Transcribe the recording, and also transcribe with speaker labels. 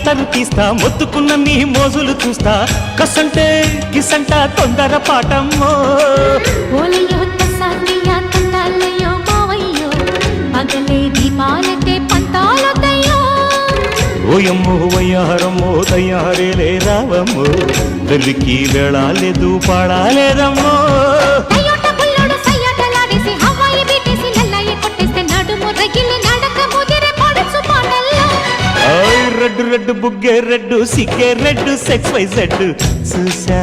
Speaker 1: మోస్తరు తీస్తా మొత్తుకున్న నీ మోజులు చూస్తా కసంటే కిసంట తొందర పాటమ్మో
Speaker 2: ఓలయ్యో తసానియా తంటాలయ్యో మావయ్యో పగలే దీపాలకే పంతాలొద్దయ్యో
Speaker 1: ఓయమ్మో వయ్యారమ్మో తయ్యారేలే రావమ్మో వెర్రికి వేళాలేదు పాడాలేదమ్మో రెడ్డు రెడ్డు బుగ్గే రెడ్డు సిగ్గే రెడ్డు సెక్స్ వై జెడ్ చూసా